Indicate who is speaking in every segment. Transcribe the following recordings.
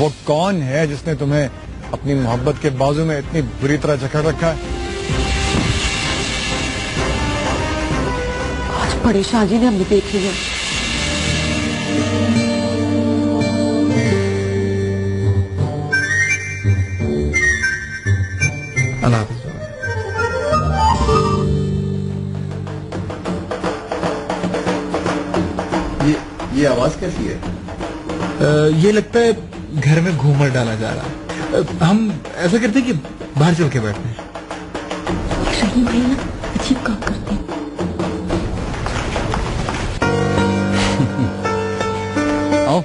Speaker 1: वो कौन है जिसने तुम्हें अपनी मोहब्बत के बाजू में इतनी बुरी तरह जकड़ रखा है?
Speaker 2: आज बड़े शाहजी ने हमें देख लिया।
Speaker 1: अल्लाह
Speaker 3: ये आवाज कैसी है?
Speaker 4: ये लगता है घर में घूमर डाला जा रहा है। हम ऐसा करते हैं कि बाहर चल के बैठते हैं।
Speaker 2: रहीम भाई ना अजीब काम करते हैं।
Speaker 1: आओ।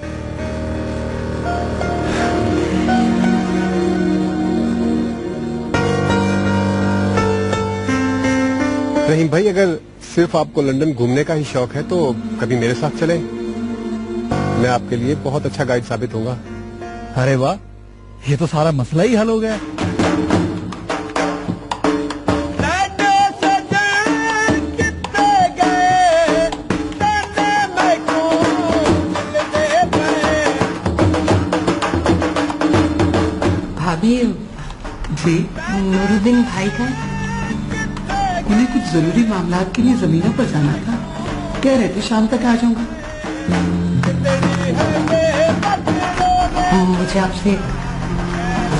Speaker 3: रहीम भाई, अगर सिर्फ आपको लंदन घूमने का ही शौक है तो कभी मेरे साथ चलें। मैं आपके लिए बहुत अच्छा गाइड साबित होऊंगा।
Speaker 4: अरे वाह, ये तो सारा मसला ही हल हो गया।
Speaker 2: भाभी
Speaker 5: जी,
Speaker 2: नूरुद्दीन भाई का
Speaker 5: उन्हें कुछ जरूरी मामलात के लिए जमीनों पर जाना था। कह रहे थे शाम तक आ जाऊंगा।
Speaker 2: मुझे आपसे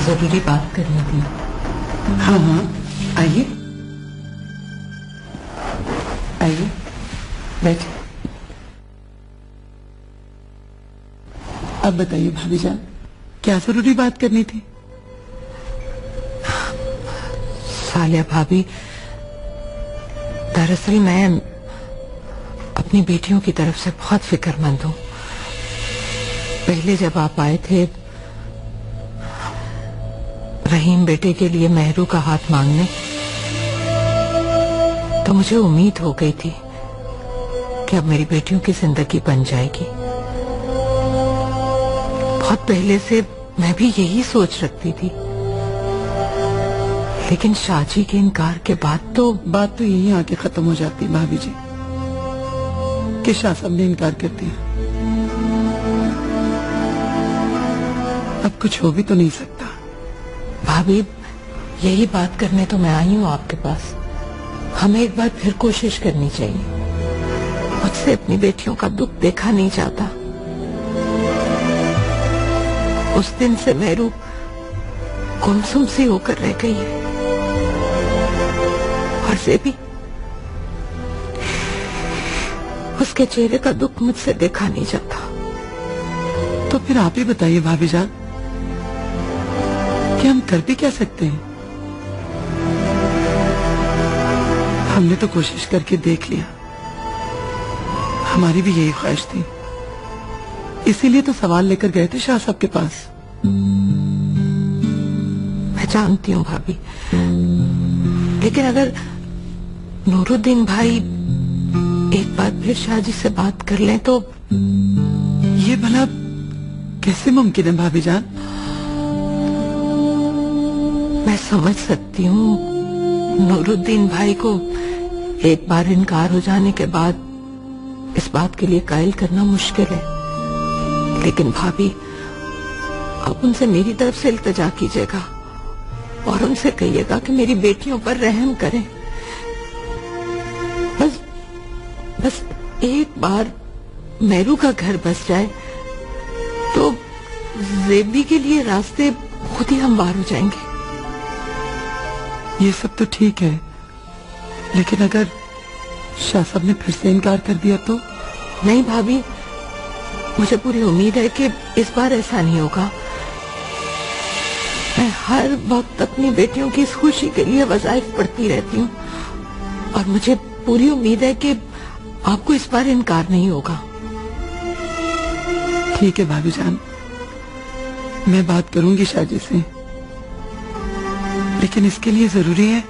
Speaker 2: जरूरी बात करनी थी।
Speaker 5: हाँ हाँ, आइए आइए, बैठिए। अब बताइए भाभी जान, क्या जरूरी बात करनी थी?
Speaker 2: सालिया भाभी, दरअसल मैं अपनी बेटियों की तरफ से बहुत फिक्रमंद हूँ। पहले जब आप आए थे रहीम बेटे के लिए मेहरू का हाथ मांगने, तो मुझे उम्मीद हो गई थी कि अब मेरी बेटियों की जिंदगी बन जाएगी। बहुत पहले से मैं भी यही सोच रखती थी, लेकिन शाहजी के इनकार के बाद तो
Speaker 5: बात तो यही आके खत्म हो जाती है भाभी जी कि शाह साहब ने इनकार कर दिया। अब कुछ हो भी तो नहीं सकता।
Speaker 2: भाभी, यही बात करने तो मैं आई हूँ आपके पास। हमें एक बार फिर कोशिश करनी चाहिए। मुझसे अपनी बेटियों का दुख देखा नहीं जाता। उस दिन से मेहरू गुमसुम सी होकर रह गई है, और भी उसके चेहरे का दुख मुझसे देखा नहीं जाता।
Speaker 5: तो फिर आप ही बताइए भाभी जान कि हम कर भी क्या सकते हैं? हमने तो कोशिश करके देख लिया। हमारी भी यही ख्वाहिश थी, इसीलिए तो सवाल लेकर गए थे शाह साहब के पास।
Speaker 2: मैं जानती हूँ भाभी, लेकिन अगर नूरुद्दीन भाई एक बार फिर शाहजी से बात कर लें तो।
Speaker 5: ये भला कैसे मुमकिन है भाभी जान?
Speaker 2: मैं समझ सकती हूँ नूरुद्दीन भाई को एक बार इनकार हो जाने के बाद इस बात के लिए कायल करना मुश्किल है, लेकिन भाभी आप उनसे मेरी तरफ से इल्तिजा कीजिएगा और उनसे कहिएगा कि मेरी बेटियों पर रहम करें। बस एक बार मेहरू का घर बस जाए तो जेबी के लिए रास्ते खुद ही हमवार हो जाएंगे।
Speaker 5: ये सब तो ठीक है, लेकिन अगर शाह साहब ने फिर से इनकार कर दिया तो?
Speaker 2: नहीं भाभी, मुझे पूरी उम्मीद है कि इस बार ऐसा नहीं होगा। मैं हर वक्त अपनी बेटियों की इस खुशी के लिए वज़ाइफ पढ़ती रहती हूँ, और मुझे पूरी उम्मीद है कि आपको इस बार इनकार नहीं होगा।
Speaker 5: ठीक है भाभी जान, मैं बात करूंगी शाहजी से, लेकिन इसके लिए जरूरी है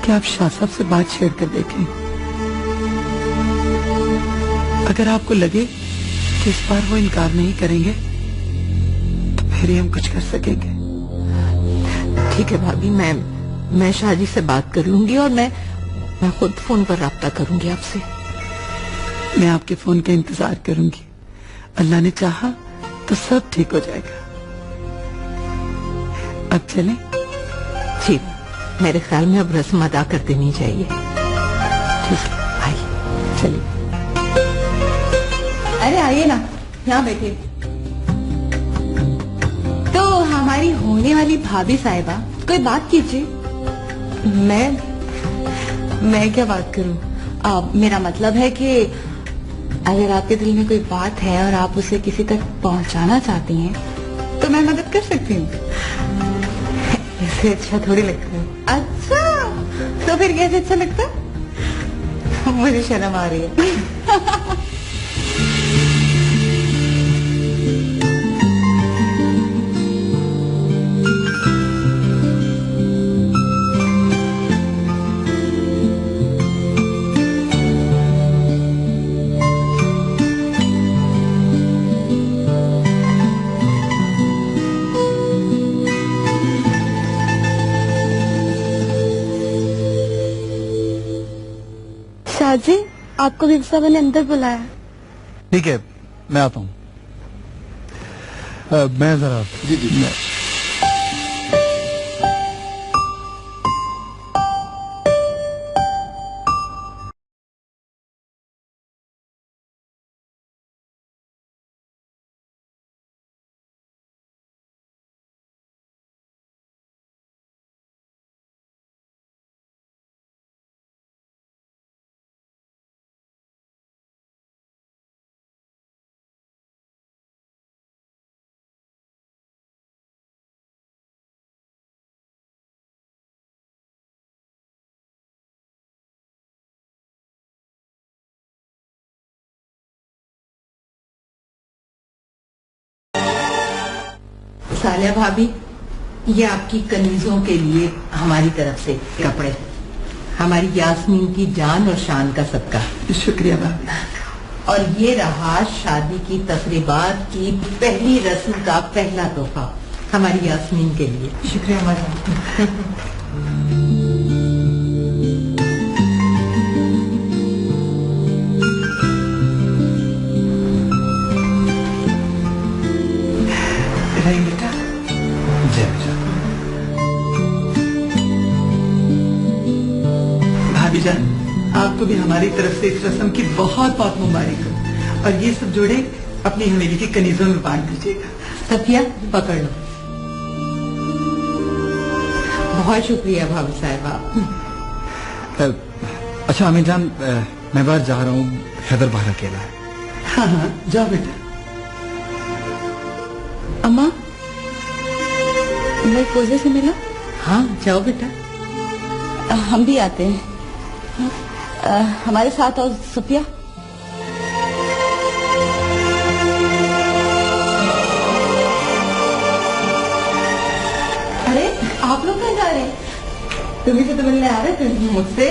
Speaker 5: कि आप शाह साहब से बात शेयर कर देखें। अगर आपको लगे कि इस बार वो इनकार नहीं करेंगे तो फिर ही हम कुछ कर सकेंगे।
Speaker 2: ठीक है भाभी, मैं शाहजी से बात कर लूंगी और मैं खुद फोन पर राब्ता करूंगी आपसे।
Speaker 5: मैं आपके फोन का इंतजार करूंगी। अल्लाह ने चाहा तो सब ठीक हो जाएगा। अब चलें?
Speaker 2: जी, मेरे ख्याल में अब रस्म अदा कर देनी चाहिए। ठीक है, आइए चलिए।
Speaker 6: अरे आइए ना, यहाँ बैठिए। तो हमारी होने वाली भाभी साहिबा, कोई बात कीजिए। मैं क्या बात करूं? मेरा मतलब है कि अगर आपके दिल में कोई बात है और आप उसे किसी तक पहुंचाना चाहती हैं, तो मैं मदद कर सकती हूँ।
Speaker 2: इससे अच्छा थोड़ी लगता है।
Speaker 6: अच्छा, तो फिर कैसे अच्छा लगता है?
Speaker 2: मुझे शर्म आ रही है।
Speaker 6: शाहजी, आपको बीबी साहब ने अंदर बुलाया।
Speaker 1: ठीक है, मैं आता हूँ। मैं जरा जी
Speaker 2: सालिया भाभी, ये आपकी कनीजों के लिए हमारी तरफ से कपड़े, हमारी यास्मीन की जान और शान का सदका।
Speaker 5: शुक्रिया भाभी।
Speaker 2: और ये रहा शादी की तकरीबात की पहली रस्म का पहला तोहफा हमारी यास्मीन के लिए।
Speaker 5: शुक्रिया मैडम। बेटा, जय बेटा। भाभी जान, आपको भी हमारी तरफ से इस रस्म की बहुत बहुत मुबारक हो। और ये सब जोड़े अपनी हवेली की कनीजों में बांट दीजिएगा।
Speaker 2: सफिया, पकड़ लो। बहुत शुक्रिया भाभी साहिबा।
Speaker 4: अच्छा अमीर जान, मैं बाहर जा रहा हूँ, हैदर बाहर अकेला है।
Speaker 5: हाँ हाँ, जाओ बेटा।
Speaker 6: अम्मा, मैं फौजे से मिला।
Speaker 2: हाँ, जाओ बेटा।
Speaker 6: हम भी आते हैं। हमारे साथ और सफिया।
Speaker 2: अरे आप लोग कहाँ जा रहे हैं? तुम्ही से तो मिलने आ रहे थे। मुझसे?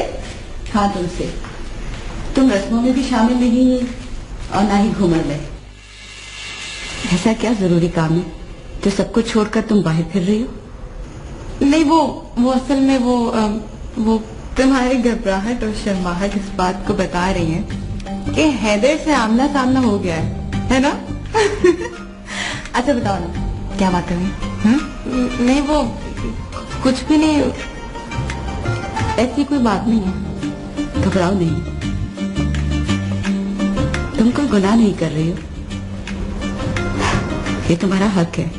Speaker 6: हाँ, तुमसे। तुम रस्मों में भी शामिल नहीं और ना ही घूमर में। ऐसा क्या जरूरी काम है जो सब कुछ छोड़कर तुम बाहर फिर रही हो?
Speaker 7: नहीं, वो असल में वो तुम्हारी घबराहट और शर्माहट इस बात को बता रही है कि हैदर से आमना सामना हो गया है ना?
Speaker 6: अच्छा बताओ ना, क्या बात हुई?
Speaker 7: नहीं, वो कुछ भी नहीं, ऐसी कोई बात नहीं है।
Speaker 6: घबराओ नहीं, तुम कोई गुनाह नहीं कर रही हो। ये तुम्हारा हक है।